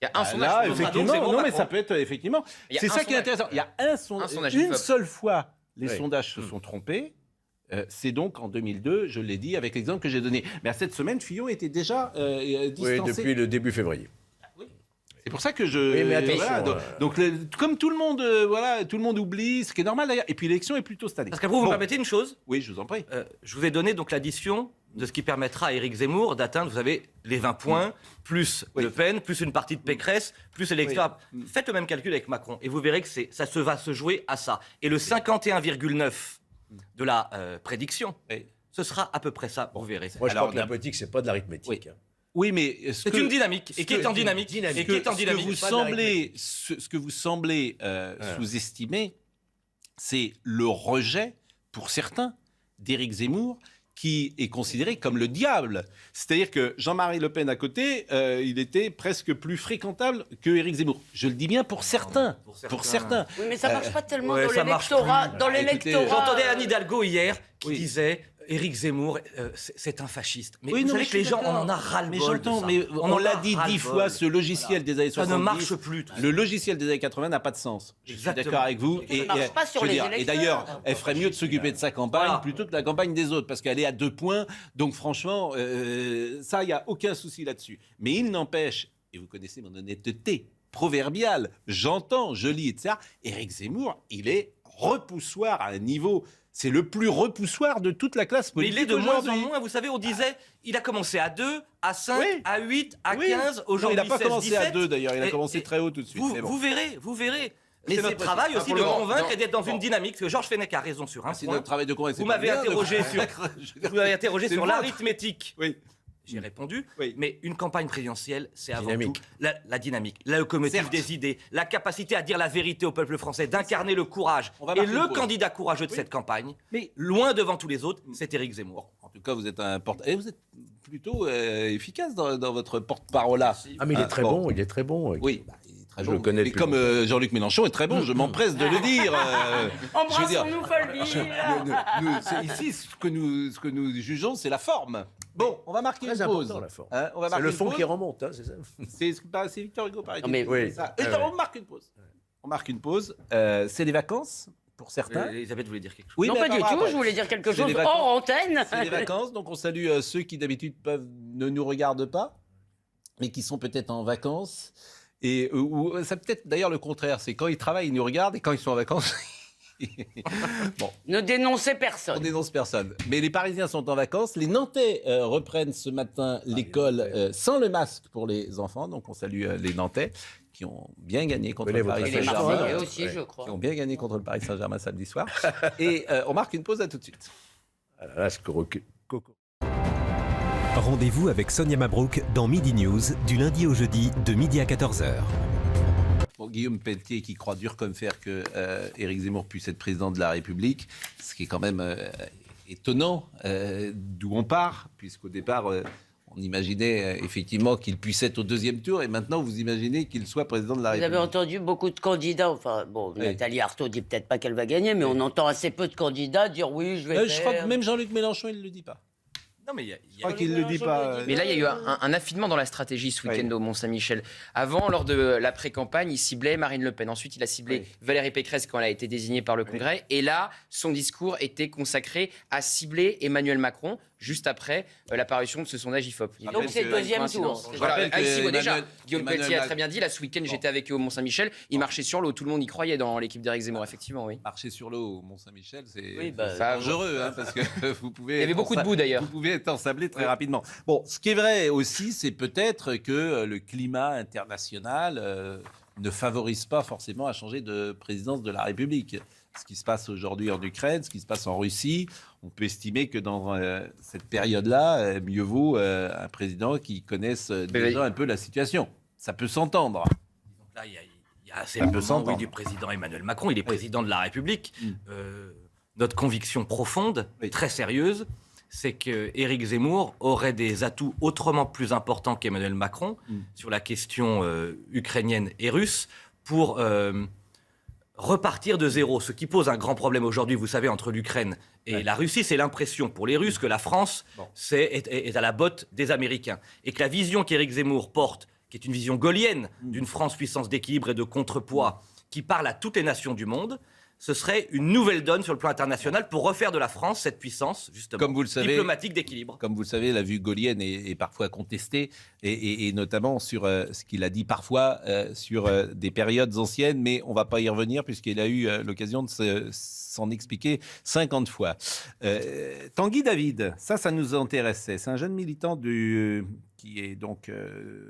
Il y a un sondage. Là, effectivement, non, mais ça peut être, effectivement. C'est ça qui est intéressant. Il y a un sondage. Une seule fois, les sondages se sont trompés. C'est donc en 2002, je l'ai dit, avec l'exemple que j'ai donné. Mais à cette semaine, Fillon était déjà distancé. Oui, depuis le début février. C'est pour ça que je. Oui, mais attention, donc comme tout le monde, tout le monde oublie, ce qui est normal d'ailleurs. Et puis l'élection est plutôt cette année. Parce qu'après, vous me permettez une chose? Oui, je vous en prie. Je vous ai donné donc l'addition de ce qui permettra à Éric Zemmour d'atteindre, vous savez, les 20 points, plus Le Pen, plus une partie de Pécresse, plus l'électorat. Faites le même calcul avec Macron et vous verrez que ça va se jouer à ça. Et le 51,9 de la prédiction, ce sera à peu près ça, vous verrez. Moi, je crois que la politique, c'est pas de l'arithmétique. Oui, mais c'est une dynamique et qui est en dynamique. Ce que vous semblez sous-estimer, c'est le rejet pour certains d'Éric Zemmour, qui est considéré comme le diable. C'est-à-dire que Jean-Marie Le Pen à côté, il était presque plus fréquentable que Éric Zemmour. Je le dis bien pour certains. Pour certains. Oui, mais ça marche pas tellement ouais, dans ça marche l'électorat. plus. Dans l'électorat. J'entendais Anne Hidalgo hier qui disait Éric Zemmour, c'est un fasciste. Mais vous savez que les gens, on en a ras-le-bol. Mais j'entends, mais on l'a dit 10 fois, ce logiciel des années 70. Ça ne marche plus. Le logiciel des années 80 n'a pas de sens. Je suis d'accord avec vous. Ça marche pas sur les électeurs. Et d'ailleurs, elle ferait mieux de s'occuper de sa campagne plutôt que de la campagne des autres, parce qu'elle est à 2 points. Donc franchement, ça, il n'y a aucun souci là-dessus. Mais il n'empêche, et vous connaissez mon honnêteté proverbiale, j'entends, je lis, etc. Éric Zemmour, il est repoussoir à un niveau... C'est le plus repoussoir de toute la classe politique. Mais il est de moins en aujourd'hui. moins, vous savez, on disait, il a commencé à 2, à 5, à 8, à 15, Non, aujourd'hui il n'a pas 16, commencé 17. à 2 d'ailleurs, il a commencé très haut tout de suite. mais bon. Vous verrez. Mais C'est c'est notre travail possible. aussi Pour de le moment, convaincre non. et d'être dans une dynamique. Parce que Georges Fenech a raison sur un C'est point. notre travail de convaincre. Vous m'avez interrogé sur l'arithmétique. Oui. J'ai répondu, Oui. mais une campagne présidentielle, c'est avant Dynamique. tout la dynamique, la locomotive Certes. des idées, la capacité à dire la vérité au peuple français, d'incarner le courage. On va Et marquer le une pause. candidat courageux de cette campagne, Mais loin devant tous les autres, c'est Éric Zemmour. en tout cas, vous êtes un porte. Et vous êtes plutôt efficace dans votre porte-parole là. Ah, mais il est très bon, il est très bon. Oui. Bah, il est très Je bon. le connais Et depuis comme longtemps. Jean-Luc Mélenchon est très bon, je m'empresse de le dire. Je veux dire, Embrassons-nous, Folby. ici, ce que nous jugeons, c'est la forme. Bon, on va marquer Très une pause. important, la forme. Hein, on va C'est marquer le une fond pause. qui remonte, hein, c'est ça. C'est Victor Hugo, par Non, mais- Oui. Ça. Ah, ouais. On marque une pause. On marque une pause. C'est les vacances pour certains. Elisabeth voulait dire quelque chose. Oui, Non, mais pas du par tout. rapport- Je voulais dire quelque C'est chose les vacances. hors antenne. C'est les vacances, donc on salue ceux qui d'habitude ne nous regardent pas, mais qui sont peut-être en vacances. Et ou ça peut-être d'ailleurs le contraire, c'est quand ils travaillent, ils nous regardent, et quand ils sont en vacances, bon, Ne dénoncez on personne. dénonce personne. Mais les Parisiens sont en vacances. Les Nantais reprennent ce matin l'école sans le masque pour les enfants. Donc on salue les Nantais qui ont bien gagné contre Venez, le votre Paris Et les Saint-Germain. Marseillais Saint-Germain. aussi, je crois. Qui ont bien gagné contre le Paris Saint-Germain samedi soir. Et on marque une pause, à tout de suite. Ah là là, ce coco. Rendez-vous avec Sonia Mabrouk dans Midi News, du lundi au jeudi, de midi à 14h. Bon, Guillaume Pelletier qui croit dur comme fer que Éric Zemmour puisse être président de la République, ce qui est quand même étonnant d'où on part, puisqu'au départ, on imaginait effectivement qu'il puisse être au deuxième tour, et maintenant vous imaginez qu'il soit président de la Vous République. avez entendu beaucoup de candidats, enfin, bon, Oui. Nathalie Arthaud dit peut-être pas qu'elle va gagner, mais on entend assez peu de candidats dire oui, je vais Je crois faire. que même Jean-Luc Mélenchon, il ne le dit pas. Non, mais il y a- Je crois qu'il ne le dit pas. Mais là, il y a eu un affinement dans la stratégie ce week-end Oui. au Mont-Saint-Michel. Avant, lors de la pré-campagne, il ciblait Marine Le Pen. Ensuite, il a ciblé Oui. Valérie Pécresse quand elle a été désignée par le Congrès. Et là, son discours était consacré à cibler Emmanuel Macron, juste après l'apparition de ce sondage IFOP. Il y a Donc eu c'est une deuxième coïncidence. tour. Je Voilà, rappelle ah, que ici, ouais, déjà, Emmanuel- Guillaume Emmanuel Pelletier a Mac- très bien dit, là, ce week-end, j'étais avec eux au Mont-Saint-Michel. Il marchait sur l'eau. Tout le monde y croyait dans l'équipe d'Éric Zemmour, effectivement, oui. Marcher sur l'eau au Mont-Saint-Michel, c'est Oui, bah, c'est dangereux, hein, parce que vous pouvez... Il y avait beaucoup de boue, d'ailleurs. Vous pouvez être ensablé très rapidement. Bon, ce qui est vrai aussi, c'est peut-être que le climat international ne favorise pas forcément à changer de présidence de la République. Ce qui se passe aujourd'hui en Ukraine, ce qui se passe en Russie, on peut estimer que dans cette période-là, mieux vaut un président qui connaisse déjà un peu la situation. Ça peut s'entendre. Donc là, il y a assez Ça peut peu s'entendre. du président Emmanuel Macron. Il est président de la République. Mm. Notre conviction profonde, Oui. très sérieuse, c'est que Éric Zemmour aurait des atouts autrement plus importants qu'Emmanuel Macron Mm. sur la question ukrainienne et russe pour repartir de zéro. Ce qui pose un grand problème aujourd'hui, vous savez, entre l'Ukraine et la Russie, c'est l'impression pour les Russes que la France est à la botte des Américains. Et que la vision qu'Éric Zemmour porte, qui est une vision gaullienne d'une France puissance d'équilibre et de contrepoids, qui parle à toutes les nations du monde, ce serait une nouvelle donne sur le plan international pour refaire de la France cette puissance, justement, Comme vous le savez, diplomatique d'équilibre. Comme vous le savez, la vue gaulienne est parfois contestée, et notamment sur ce qu'il a dit parfois sur des périodes anciennes, mais on ne va pas y revenir puisqu'il a eu l'occasion de s'en expliquer 50 fois. Tanguy David, ça nous intéressait. C'est un jeune militant qui est donc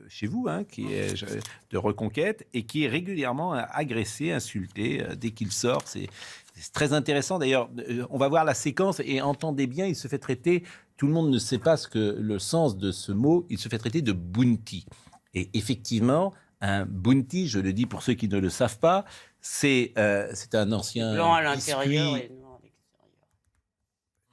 chez vous, hein, qui est de Reconquête, et qui est régulièrement agressé, insulté dès qu'il sort. C'est très intéressant. D'ailleurs, on va voir la séquence, et entendez bien, il se fait traiter, tout le monde ne sait pas le sens de ce mot, il se fait traiter de bounty. Et effectivement, un bounty, je le dis pour ceux qui ne le savent pas, c'est un ancien Blanc à l'intérieur biscuit. et noir à l'extérieur.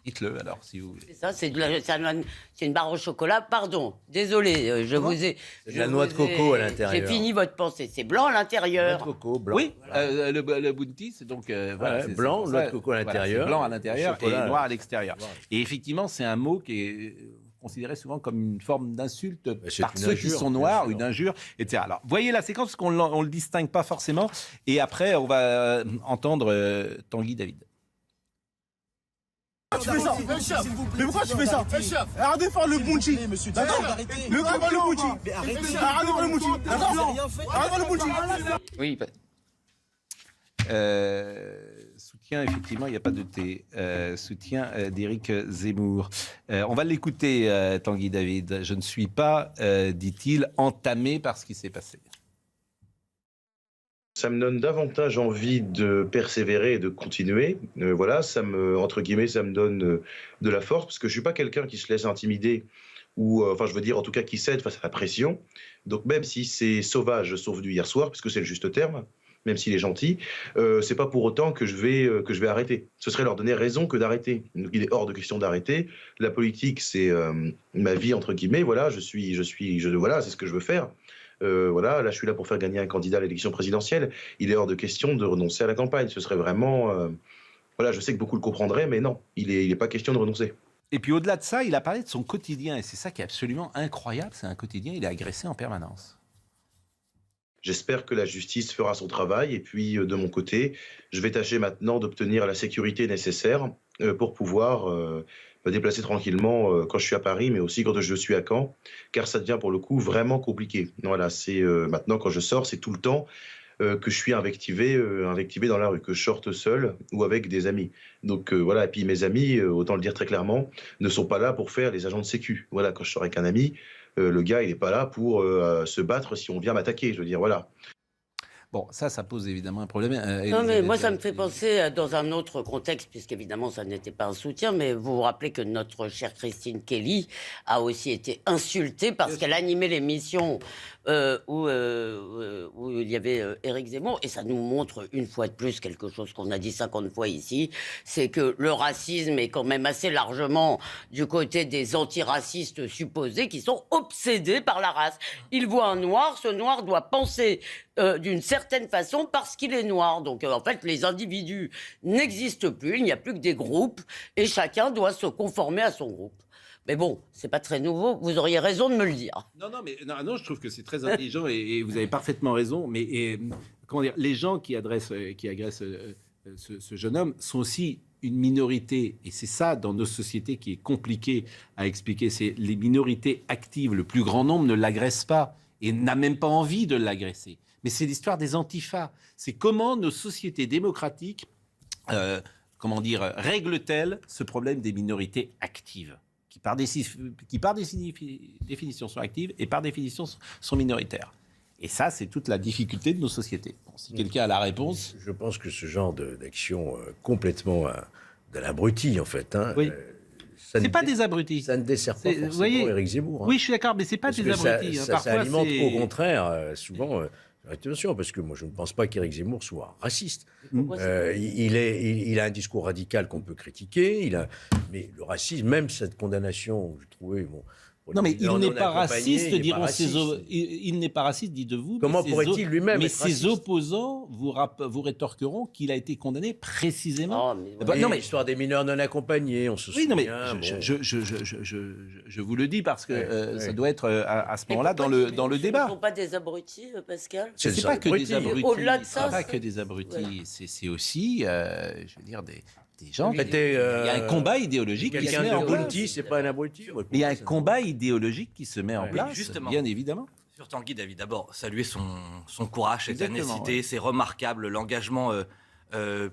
Dites-le alors, si vous voulez. C'est ça, c'est une barre au chocolat. Pardon, désolé, je vous ai... C'est de la noix de coco à l'intérieur. J'ai fini votre pensée. C'est blanc à l'intérieur. Noix de coco, blanc. Oui, le bounty, c'est donc voilà, c'est blanc, pour noix ça. de coco à Voilà, l'intérieur. c'est blanc à l'intérieur et chocolat, noir à l'extérieur. Et effectivement, c'est un mot qui est considéré souvent comme une forme d'insulte c'est par une ceux qui injure, sont bien noirs, sûr. une injure, etc. Alors, voyez la séquence parce qu'on ne le distingue pas forcément. Et après, on va entendre Tanguy David. Tu fais ça, mais pourquoi tu fais ça? Arrêtez de faire le bounty. D'accord? Le combat, le bounty. Arrêtez de faire le bounty. D'accord? Arrêtez de faire le bounty. Oui, Soutien, effectivement, il n'y a pas de thé. Soutien d'Éric Zemmour. On va l'écouter, Tanguy David. Je ne suis pas, dit-il, entamé par ce qui s'est passé. Ça me donne davantage envie de persévérer et de continuer. Voilà, entre guillemets, ça me donne de la force parce que je suis pas quelqu'un qui se laisse intimider ou, enfin, je veux dire, en tout cas, qui cède face à la pression. Donc, même si c'est sauvage, sauf du hier soir, puisque c'est le juste terme, même s'il est gentil, c'est pas pour autant que je vais arrêter. Ce serait leur donner raison que d'arrêter. Donc, il est hors de question d'arrêter. La politique, c'est ma vie entre guillemets. Voilà, voilà, c'est ce que je veux faire. Voilà, là je suis là pour faire gagner un candidat à l'élection présidentielle. Il est hors de question de renoncer à la campagne. Ce serait vraiment, voilà, je sais que beaucoup le comprendraient, mais non, il est pas question de renoncer. Et puis au-delà de ça, il a parlé de son quotidien et c'est ça qui est absolument incroyable. C'est un quotidien, il est agressé en permanence. J'espère que la justice fera son travail et puis de mon côté, je vais tâcher maintenant d'obtenir la sécurité nécessaire pour pouvoir me déplacer tranquillement quand je suis à Paris, mais aussi quand je suis à Caen, car ça devient pour le coup vraiment compliqué. Voilà, c'est maintenant quand je sors, c'est tout le temps que je suis invectivé dans la rue, que je sorte seul ou avec des amis. Donc voilà, et puis mes amis, autant le dire très clairement, ne sont pas là pour faire les agents de sécu. Voilà, quand je sors avec un ami, le gars, il n'est pas là pour se battre si on vient m'attaquer. Je veux dire, voilà. Bon, ça pose évidemment un problème. Non, mais moi, ça me fait penser dans un autre contexte, puisqu'évidemment, ça n'était pas un soutien, mais vous vous rappelez que notre chère Christine Kelly a aussi été insultée parce qu'elle animait l'émission où il y avait Éric Zemmour, et ça nous montre une fois de plus quelque chose qu'on a dit 50 fois ici, c'est que le racisme est quand même assez largement du côté des antiracistes supposés qui sont obsédés par la race. Ils voient un noir, ce noir doit penser d'une certaine façon parce qu'il est noir. Donc en fait, les individus n'existent plus, il n'y a plus que des groupes et chacun doit se conformer à son groupe. Mais bon, c'est pas très nouveau, vous auriez raison de me le dire. Non, je trouve que c'est très intelligent et vous avez parfaitement raison. Mais comment dire, les gens qui agressent ce jeune homme sont aussi une minorité, et c'est ça dans nos sociétés qui est compliqué à expliquer, c'est les minorités actives. Le plus grand nombre ne l'agresse pas et n'a même pas envie de l'agresser. Mais c'est l'histoire des antifas. C'est comment nos sociétés démocratiques, règlent-elles ce problème des minorités actives qui par définition sont actives et par définition sont minoritaires. Et ça, c'est toute la difficulté de nos sociétés. Bon, si quelqu'un a la réponse... Je pense que ce genre d'action complètement de l'abruti, en fait... oui. C'est pas des abrutis. Ça ne dessert pas forcément Éric Zemmour. Oui, je suis d'accord, mais c'est pas des abrutis. Ça alimente au contraire, souvent... attention, parce que moi, je ne pense pas qu'Éric Zemmour soit raciste. Il a un discours radical qu'on peut critiquer, mais le racisme, même cette condamnation, je trouvais... Bon, non, mais il n'est pas raciste, diront ses opposants. Il n'est pas raciste, dites-vous. Comment pourrait-il lui-même être raciste ? Mais ses opposants vous rétorqueront qu'il a été condamné précisément. Non, mais l'histoire des mineurs non accompagnés, on se souvient. Oui, non, mais je vous le dis parce que ça doit être à ce moment-là dans le débat. Ce ne sont pas des abrutis, Pascal ? C'est pas que des abrutis. Au-delà de ça, pas que des abrutis. C'est aussi, je veux dire, des gens. Il y a un combat idéologique qui se met en place. C'est pas un abruti. Il y a un combat idéologique qui se met en place, justement. bien évidemment. Sur Tanguy David, d'abord, saluer son courage, sa ténacité, c'est remarquable, l'engagement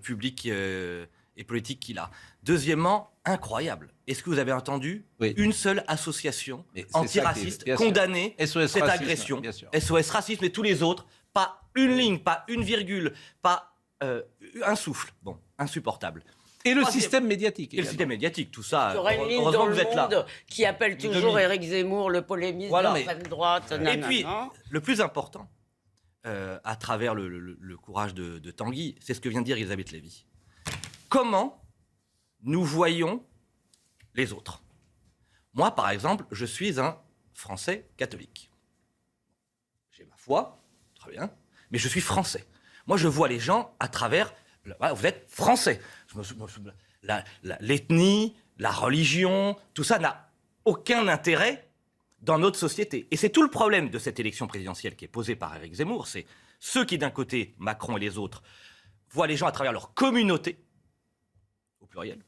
public et politique qu'il a. Deuxièmement, incroyable. Est-ce que vous avez entendu une seule association antiraciste condamner cette agression ? SOS Racisme et tous les autres, pas une ligne, pas une virgule, pas un souffle. Bon, insupportable. Et le système médiatique. Et le système médiatique, tout ça. Il y aura une ligne dans le monde qui appelle toujours Éric Zemmour, le polémiste de l'extrême droite. Et puis, le plus important, à travers le courage de Tanguy, c'est ce que vient de dire Elisabeth Lévy. Comment nous voyons les autres. Moi, par exemple, je suis un Français catholique. J'ai ma foi, très bien, mais je suis Français. Moi, je vois les gens à travers... Vous êtes Français. L'ethnie, la religion, tout ça n'a aucun intérêt dans notre société. Et c'est tout le problème de cette élection présidentielle qui est posée par Éric Zemmour. C'est ceux qui, d'un côté, Macron et les autres, voient les gens à travers leur communauté, au pluriel,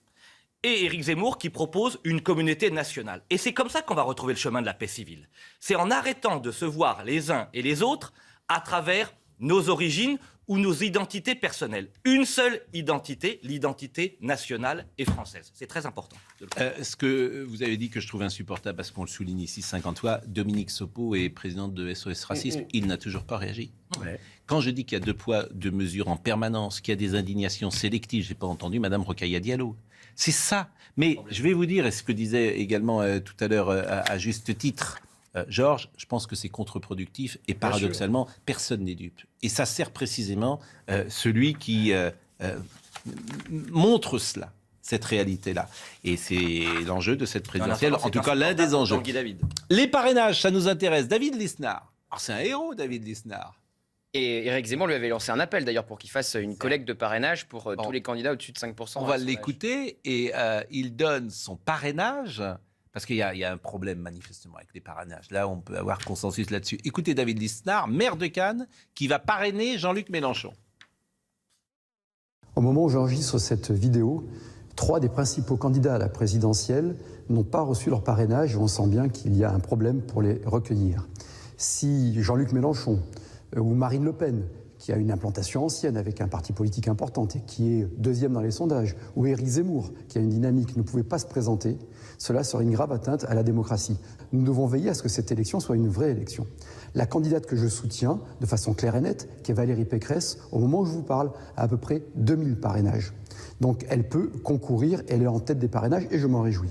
et Éric Zemmour qui propose une communauté nationale. Et c'est comme ça qu'on va retrouver le chemin de la paix civile. C'est en arrêtant de se voir les uns et les autres à travers nos origines ou nos identités personnelles. Une seule identité, l'identité nationale et française. C'est très important. Ce que vous avez dit que je trouve insupportable, parce qu'on le souligne ici 50 fois, Dominique Sopo est présidente de SOS Racisme, il n'a toujours pas réagi. Ouais. Quand je dis qu'il y a 2 poids, 2 mesures en permanence, qu'il y a des indignations sélectives, je n'ai pas entendu Mme Rokhaya Diallo. C'est ça. Mais je vais vous dire, et ce que disait également tout à l'heure à juste titre Georges, je pense que c'est contre-productif et paradoxalement, personne n'est dupe. Et ça sert précisément celui qui montre cela, cette réalité-là. Et c'est l'enjeu de cette présidentielle, en tout cas l'un des enjeux. Les parrainages, ça nous intéresse. David Lisnard. Alors c'est un héros, David Lisnard. Et Éric Zemmour lui avait lancé un appel d'ailleurs pour qu'il fasse une collecte de parrainage pour tous les candidats au-dessus de 5%. On va l'écouter et il donne son parrainage. Parce qu'il y a un problème manifestement avec les parrainages. Là, on peut avoir consensus là-dessus. Écoutez David Lisnard, maire de Cannes, qui va parrainer Jean-Luc Mélenchon. Au moment où j'enregistre cette vidéo, 3 des principaux candidats à la présidentielle n'ont pas reçu leur parrainage et on sent bien qu'il y a un problème pour les recueillir. Si Jean-Luc Mélenchon ou Marine Le Pen, qui a une implantation ancienne avec un parti politique important et qui est 2e dans les sondages, ou Éric Zemmour, qui a une dynamique, ne pouvait pas se présenter, cela serait une grave atteinte à la démocratie. Nous devons veiller à ce que cette élection soit une vraie élection. La candidate que je soutiens, de façon claire et nette, qui est Valérie Pécresse, au moment où je vous parle, a à peu près 2000 parrainages. Donc elle peut concourir, elle est en tête des parrainages et je m'en réjouis.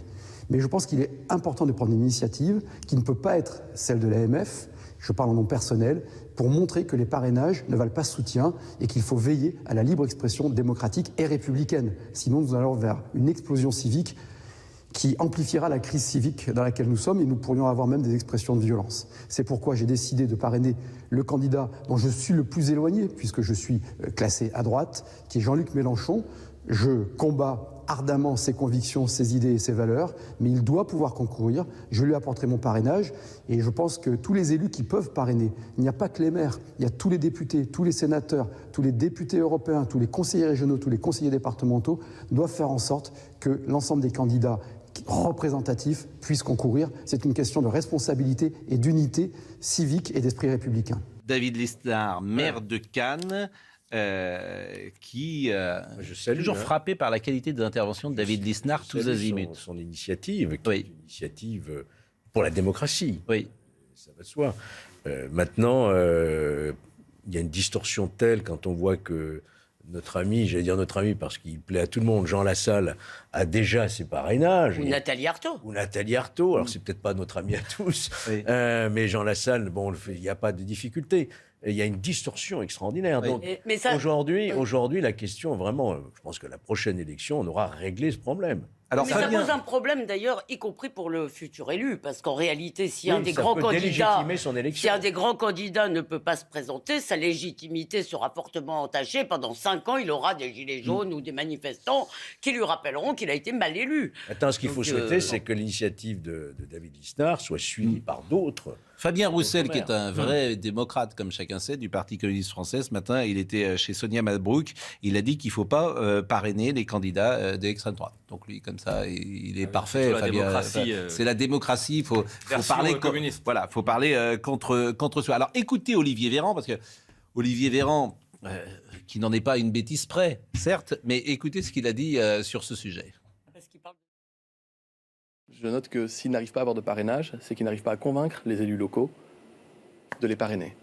Mais je pense qu'il est important de prendre une initiative qui ne peut pas être celle de l'AMF, je parle en nom personnel, pour montrer que les parrainages ne valent pas soutien et qu'il faut veiller à la libre expression démocratique et républicaine. Sinon, nous allons vers une explosion civique qui amplifiera la crise civique dans laquelle nous sommes et nous pourrions avoir même des expressions de violence. C'est pourquoi j'ai décidé de parrainer le candidat dont je suis le plus éloigné, puisque je suis classé à droite, qui est Jean-Luc Mélenchon. Je combats ardemment ses convictions, ses idées et ses valeurs, mais il doit pouvoir concourir. Je lui apporterai mon parrainage et je pense que tous les élus qui peuvent parrainer, il n'y a pas que les maires, il y a tous les députés, tous les sénateurs, tous les députés européens, tous les conseillers régionaux, tous les conseillers départementaux doivent faire en sorte que l'ensemble des candidats représentatifs puissent concourir. C'est une question de responsabilité et d'unité civique et d'esprit républicain. David Lisnard, maire de Cannes, qui est toujours frappé par la qualité de l'intervention de David Lisnard tous azimuts. Son initiative, qui est une initiative pour la démocratie. Oui. Ça va de soi. Maintenant, il y a une distorsion telle quand on voit que notre ami, j'allais dire notre ami parce qu'il plaît à tout le monde, Jean Lassalle, a déjà ses parrainages. Ou Nathalie Arthaud. Ou Nathalie Arthaud. Alors, c'est peut-être pas notre ami à tous, mais Jean Lassalle, bon, il n'y a pas de difficulté. Il y a une distorsion extraordinaire. Donc, aujourd'hui, la question, vraiment, je pense que la prochaine élection, on aura réglé ce problème. Alors, mais ça pose un problème d'ailleurs, y compris pour le futur élu, parce qu'en réalité, si un des grands candidats ne peut pas se présenter, sa légitimité sera fortement entachée. Pendant 5 ans, il aura des gilets jaunes ou des manifestants qui lui rappelleront qu'il a été mal élu. Attends, ce qu'il faut souhaiter, c'est que l'initiative de David Lisnard soit suivie par d'autres. Fabien Roussel, qui est un vrai démocrate, comme chacun sait, du Parti communiste français, ce matin, il était chez Sonia Mabrouk. Il a dit qu'il ne faut pas parrainer les candidats de l'extrême droite. Donc lui, comme ça, il est parfait. Fabien, c'est la démocratie. Il faut parler voilà, faut parler contre soi. Alors écoutez Olivier Véran, parce que Olivier Véran, qui n'en est pas une bêtise près, certes, mais écoutez ce qu'il a dit sur ce sujet. Je note que s'ils n'arrivent pas à avoir de parrainage, c'est qu'ils n'arrivent pas à convaincre les élus locaux de les parrainer.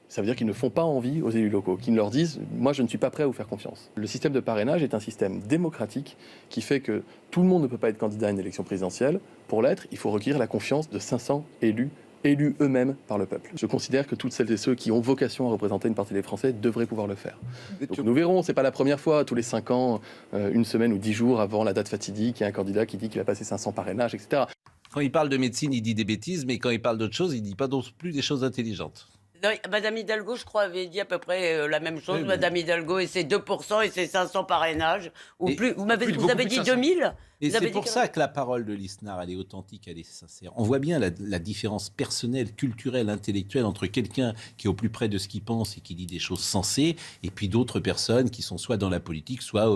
Ça veut dire qu'ils ne font pas envie aux élus locaux, qu'ils leur disent « moi je ne suis pas prêt à vous faire confiance ». Le système de parrainage est un système démocratique qui fait que tout le monde ne peut pas être candidat à une élection présidentielle. Pour l'être, il faut requérir la confiance de 500 élus élus eux-mêmes par le peuple. Je considère que toutes celles et ceux qui ont vocation à représenter une partie des Français devraient pouvoir le faire. Donc nous verrons, c'est pas la première fois, tous les 5 ans, une semaine ou 10 jours avant la date fatidique, il y a un candidat qui dit qu'il a passé 500 parrainages, etc. Quand il parle de médecine, il dit des bêtises, mais quand il parle d'autre chose, il dit pas non plus des choses intelligentes. Non, Madame Hidalgo, je crois, avait dit à peu près la même chose. Oui, Madame Hidalgo, et ses 2% et ses 500 parrainages. Ou et plus. Vous avez dit 2000 Et c'est pour ça que la parole de Lisnard, elle est authentique, elle est sincère. On voit bien la différence personnelle, culturelle, intellectuelle entre quelqu'un qui est au plus près de ce qu'il pense et qui dit des choses sensées, et puis d'autres personnes qui sont soit dans la politique, soit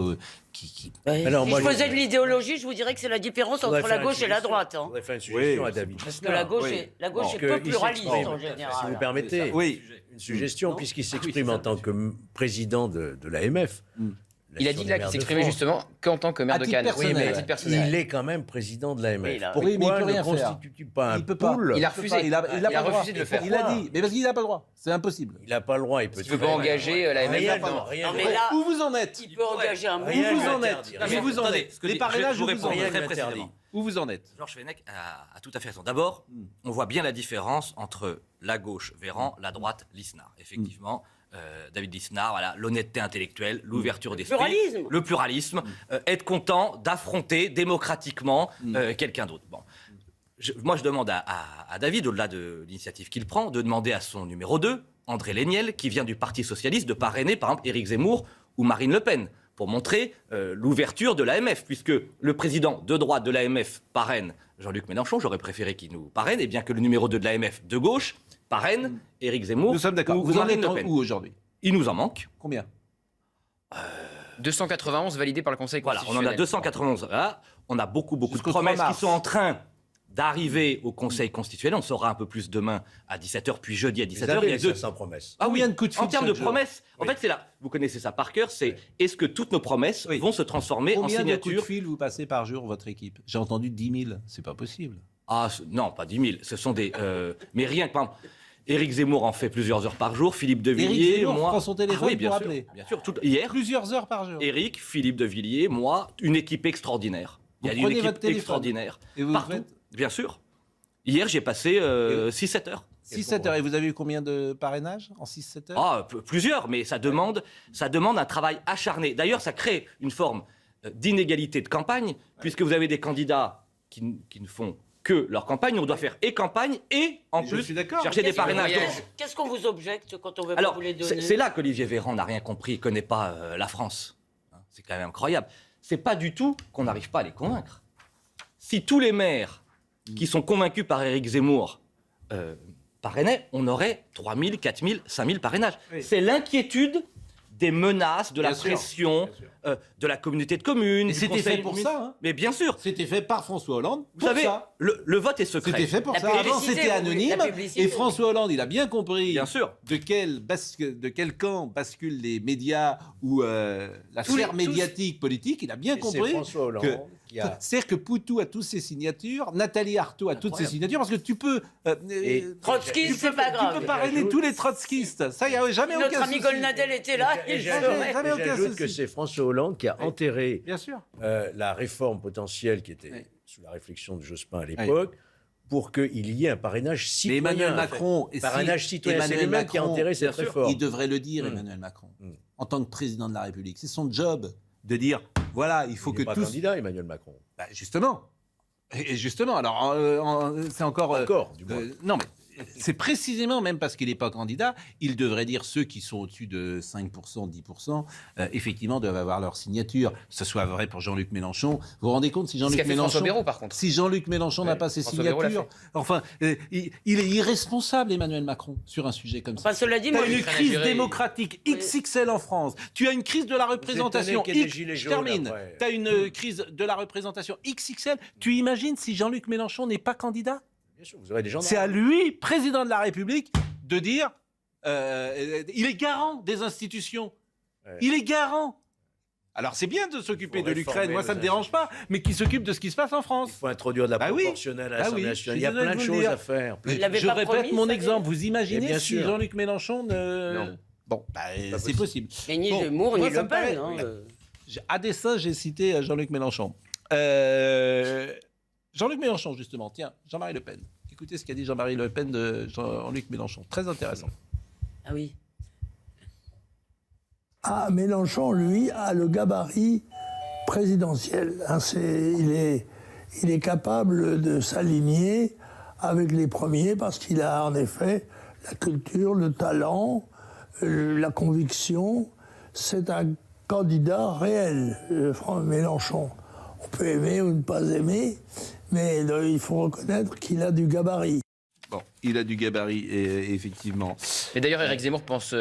qui... Alors, si je faisais de l'idéologie, je vous dirais que c'est la différence entre la gauche et la droite. On va faire une suggestion à David. Parce que la gauche est peu pluraliste en général. Si vous permettez, oui. Une suggestion, puisqu'il s'exprime en tant que président de l'AMF. Il a dit là qu'il s'exprimait justement qu'en tant que maire de Cannes. Oui, mais il est quand même président de l'AMF. Oui, pourquoi ne constitue-t-il pas un pool? Il a refusé. Il a refusé de le faire. Il a dit, mais parce qu'il n'a pas le droit. C'est impossible. Il n'a pas le droit. Il ne peut pas engager l'AMF. Non, mais là, où vous en êtes? Il peut engager un mouvement. Où vous en êtes? Où vous en êtes? Les parrainages, où vous en êtes? Très précisément. Où vous en êtes? Georges Fenech a tout à fait raison. D'abord, on voit bien la différence entre la gauche, Véran, la droite, Lisnard. Effectivement, David Lisnard, voilà, l'honnêteté intellectuelle, l'ouverture d'esprit, le pluralisme, être content d'affronter démocratiquement quelqu'un d'autre. Bon. Moi, je demande à David, au-delà de l'initiative qu'il prend, de demander à son numéro 2, André Léniel, qui vient du Parti Socialiste, de parrainer, par exemple, Éric Zemmour ou Marine Le Pen, pour montrer l'ouverture de l'AMF, puisque le président de droite de l'AMF parraine Jean-Luc Mélenchon, j'aurais préféré qu'il nous parraine, et bien que le numéro 2 de l'AMF de gauche parraine Éric Zemmour. Nous sommes d'accord. Vous en êtes où aujourd'hui? Il nous en manque. Combien? 291 validés par le Conseil constitutionnel. Voilà, on en a 291 là. On a beaucoup de promesses qui sont en train d'arriver au Conseil constitutionnel. On saura un peu plus demain à 17h, puis jeudi à 17h. Il y a 200 promesses. Ah oui, de coups de fil en termes de promesses, en fait, c'est là. Vous connaissez ça par cœur, c'est est-ce que toutes nos promesses vont se transformer en signature? Combien de coups de fil vous passez par jour, votre équipe? J'ai entendu 10 000. C'est pas possible. Ah non, pas 10 000. Ce sont des... mais rien que... Par exemple, Éric Zemmour en fait plusieurs heures par jour, Philippe de Villiers, Éric Zemmour moi... prend son téléphone pour appeler. Bien sûr, hier... Plusieurs heures par jour. Éric, Philippe de Villiers, moi, une équipe extraordinaire. Vous Il y a une prenez équipe votre téléphone extraordinaire. Et vous partout, faites... bien sûr. Hier, j'ai passé 6-7 heures. 6-7 heures. Et vous avez eu combien de parrainages en 6-7 heures? Ah, plusieurs, mais ça demande un travail acharné. D'ailleurs, ça crée une forme d'inégalité de campagne, puisque vous avez des candidats qui ne font que leur campagne. On doit faire et campagne et, en plus, chercher des parrainages. Qu'est-ce qu'on vous objecte quand on veut Alors, pas vous les donner? c'est là qu'Olivier Véran n'a rien compris, il ne connaît pas la France. C'est quand même incroyable. C'est pas du tout qu'on n'arrive pas à les convaincre. Si tous les maires qui sont convaincus par Éric Zemmour parrainaient, on aurait 3 000, 4 000, 5 000 parrainages. Oui. C'est l'inquiétude des menaces, de la pression, de la communauté de communes. Et c'était fait pour ça. Hein. Mais bien sûr. C'était fait par François Hollande. Vous savez, le vote est secret. C'était fait pour ça. Avant, c'était anonyme. Et François Hollande, il a bien compris bien sûr. De quel camp basculent les médias ou la sphère médiatique politique. Il a bien compris. François Hollande c'est-à-dire que Poutou a toutes ses signatures, Nathalie Arthaud a toutes ses signatures, parce que tu peux... Trotskiste, c'est pas grave. Tu peux parrainer tous les trotskistes. Ça, il n'y a jamais aucun souci. Notre ami Golnadel était là. J'ajoute que c'est François Hollande qui a enterré bien sûr. La réforme potentielle qui était sous la réflexion de Jospin à l'époque, pour qu'il y ait un parrainage citoyen. Mais Emmanuel Macron... Parrainage citoyen, c'est lui-même qui a enterré cette réforme. Il devrait le dire, Emmanuel Macron, en tant que président de la République. C'est son job de dire... Voilà, il faut que tous... Il n'est pas candidat, Emmanuel Macron. Bah, justement. Et justement, alors, c'est encore... Encore, du moins. Non, mais c'est précisément, même parce qu'il n'est pas candidat, il devrait dire ceux qui sont au-dessus de 5%, 10%, effectivement, doivent avoir leur signature. Que ce soit vrai pour Jean-Luc Mélenchon. Vous vous rendez compte si Jean-Luc Mélenchon... Bayrou, par contre. Si Jean-Luc Mélenchon n'a pas ses signatures... Enfin, il est irresponsable, Emmanuel Macron, sur un sujet comme ça. Cela dit, tu as une crise démocratique XXL en France. Tu as une crise de la représentation... Je termine. Tu as une crise de la représentation XXL. Tu imagines si Jean-Luc Mélenchon n'est pas candidat? Bien sûr, vous aurez des gens. C'est à lui, président de la République, de dire il est garant des institutions. Ouais. Il est garant. Alors c'est bien de s'occuper de l'Ukraine, moi ça ne me dérange pas, mais qu'il s'occupe de ce qui se passe en France. Il faut introduire de la proportionnelle à l'Assemblée nationale. Il y a plein de choses à faire. Je répète mon exemple. Vous imaginez si Jean-Luc Mélenchon ne... Non. Bon, c'est possible. Mais ni Zemmour, ni Le Pen. À dessein, j'ai cité Jean-Luc Mélenchon. Jean-Luc Mélenchon, justement, tiens, Jean-Marie Le Pen. Écoutez ce qu'a dit Jean-Marie Le Pen de Jean-Luc Mélenchon. Très intéressant. Ah oui. Ah, Mélenchon, lui, a le gabarit présidentiel. Hein, il est capable de s'aligner avec les premiers parce qu'il a en effet la culture, le talent, la conviction. C'est un candidat réel, Mélenchon. On peut aimer ou ne pas aimer, mais il faut reconnaître qu'il a du gabarit. Bon, il a du gabarit, effectivement. Et d'ailleurs, Éric Zemmour pense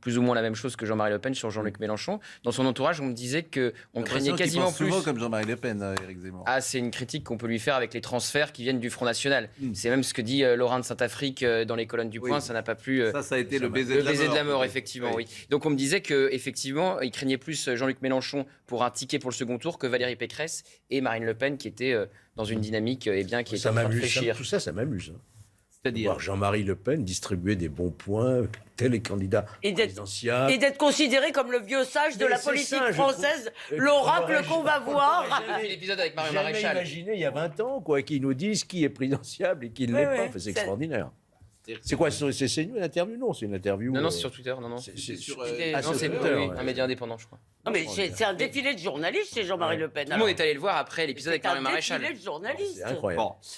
plus ou moins la même chose que Jean-Marie Le Pen sur Jean-Luc Mélenchon. Dans son entourage, on me disait qu'on craignait quasiment plus... souvent comme Jean-Marie Le Pen, Éric Zemmour. Ah, c'est une critique qu'on peut lui faire avec les transferts qui viennent du Front National. C'est même ce que dit Laurent de Saint-Afrique dans les colonnes du Point. Ça n'a pas plu... Ça a été le baiser de la mort, effectivement, oui. Donc on me disait qu'effectivement, il craignait plus Jean-Luc Mélenchon pour un ticket pour le second tour que Valérie Pécresse et Marine Le Pen qui étaient dans une dynamique qui était en train de réfléchir. Tout ça, ça m'amuse. C'est-à-dire voir Jean-Marie Le Pen distribuer des bons points, tel est candidat présidentiel. Et d'être considéré comme le vieux sage de la politique française, l'oracle qu'on va voir. Depuis l'épisode avec Mario Jamais Maréchal. imaginé il y a 20 ans qu'ils nous disent qui est présidentiable et qui ne l'est pas. Enfin, c'est extraordinaire. C'est quoi, c'est une interview? Non, c'est une interview. Non, c'est sur Twitter. Non. C'est sur Twitter, un média indépendant, je crois. Non, mais c'est un défilé de journalistes chez Jean-Marie Le Pen. Tout le monde est allé le voir après l'épisode avec Mario Maréchal. Un défilé de journalistes. C'est incroyable. Bon,